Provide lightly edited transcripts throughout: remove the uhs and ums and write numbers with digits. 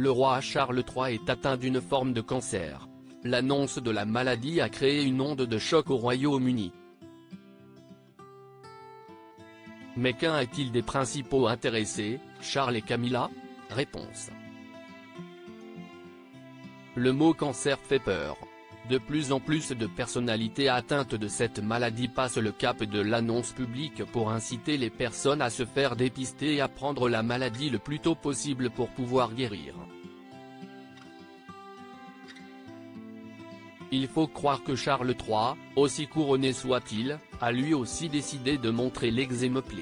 le roi Charles III est atteint d'une forme de cancer. L'annonce de la maladie a créé une onde de choc au Royaume-Uni. Mais qu'un est-il des principaux intéressés, Charles et Camilla? Réponse. Le mot cancer fait peur. De plus en plus de personnalités atteintes de cette maladie passent le cap de l'annonce publique pour inciter les personnes à se faire dépister et à prendre la maladie le plus tôt possible pour pouvoir guérir. Il faut croire que Charles III, aussi couronné soit-il, a lui aussi décidé de montrer l'exemple.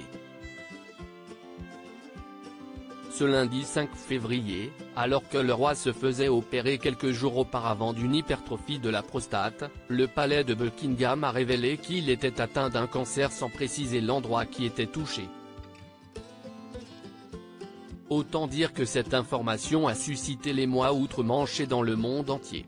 Ce lundi 5 février, alors que le roi se faisait opérer quelques jours auparavant d'une hypertrophie de la prostate, le palais de Buckingham a révélé qu'il était atteint d'un cancer sans préciser l'endroit qui était touché. Autant dire que cette information a suscité l'émoi outre-Manche et dans le monde entier.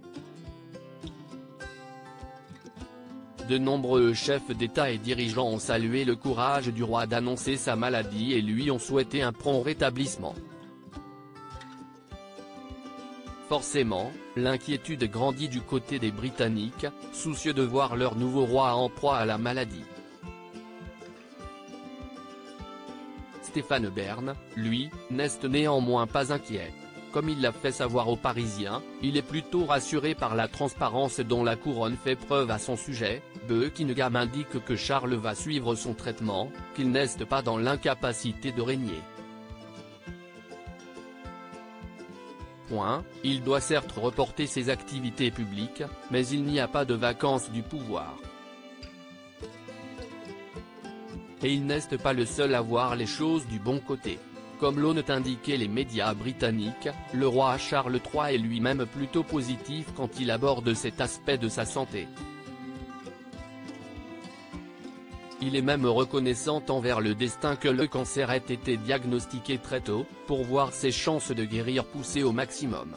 De nombreux chefs d'État et dirigeants ont salué le courage du roi d'annoncer sa maladie et lui ont souhaité un prompt rétablissement. Forcément, l'inquiétude grandit du côté des Britanniques, soucieux de voir leur nouveau roi en proie à la maladie. Stéphane Bern, lui, n'est néanmoins pas inquiet. Comme il l'a fait savoir aux Parisiens, il est plutôt rassuré par la transparence dont la couronne fait preuve à son sujet. Buckingham indique que Charles va suivre son traitement, qu'il n'est pas dans l'incapacité de régner. Il doit certes reporter ses activités publiques, mais il n'y a pas de vacances du pouvoir. Et il n'est pas le seul à voir les choses du bon côté. Comme l'ont indiqué les médias britanniques, le roi Charles III est lui-même plutôt positif quand il aborde cet aspect de sa santé. Il est même reconnaissant envers le destin que le cancer ait été diagnostiqué très tôt, pour voir ses chances de guérir pousser au maximum.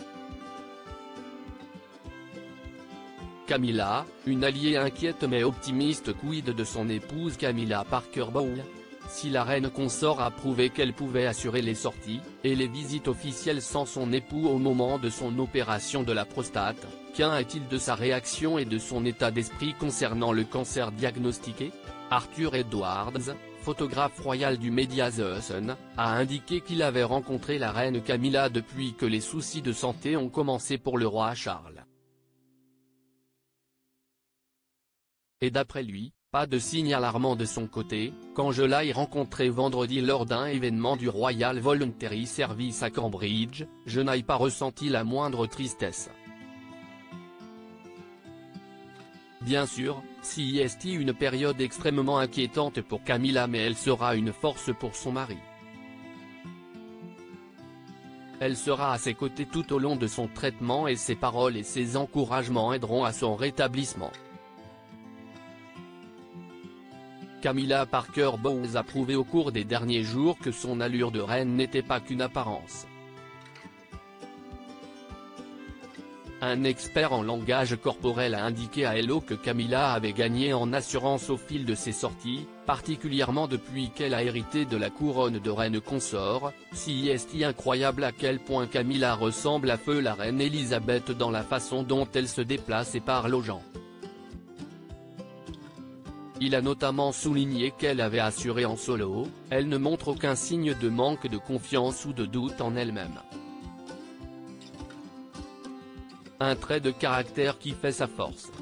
Camilla, une alliée inquiète mais optimiste, quid de son épouse Camilla Parker Bowles? Si la reine consort a prouvé qu'elle pouvait assurer les sorties, et les visites officielles sans son époux au moment de son opération de la prostate, qu'en est-il de sa réaction et de son état d'esprit concernant le cancer diagnostiqué? Arthur Edwards, photographe royal du média The Sun, a indiqué qu'il avait rencontré la reine Camilla depuis que les soucis de santé ont commencé pour le roi Charles. Et d'après lui, pas de signe alarmant de son côté, quand je l'ai rencontré vendredi lors d'un événement du Royal Voluntary Service à Cambridge, je n'ai pas ressenti la moindre tristesse. Bien sûr, c'est une période extrêmement inquiétante pour Camilla, mais elle sera une force pour son mari. Elle sera à ses côtés tout au long de son traitement et ses paroles et ses encouragements aideront à son rétablissement. Camilla Parker Bowles a prouvé au cours des derniers jours que son allure de reine n'était pas qu'une apparence. Un expert en langage corporel a indiqué à Hello que Camilla avait gagné en assurance au fil de ses sorties, particulièrement depuis qu'elle a hérité de la couronne de reine consort. C'est incroyable à quel point Camilla ressemble à feu la reine Elisabeth dans la façon dont elle se déplace et parle aux gens. Il a notamment souligné qu'elle avait assuré en solo, elle ne montre aucun signe de manque de confiance ou de doute en elle-même. Un trait de caractère qui fait sa force.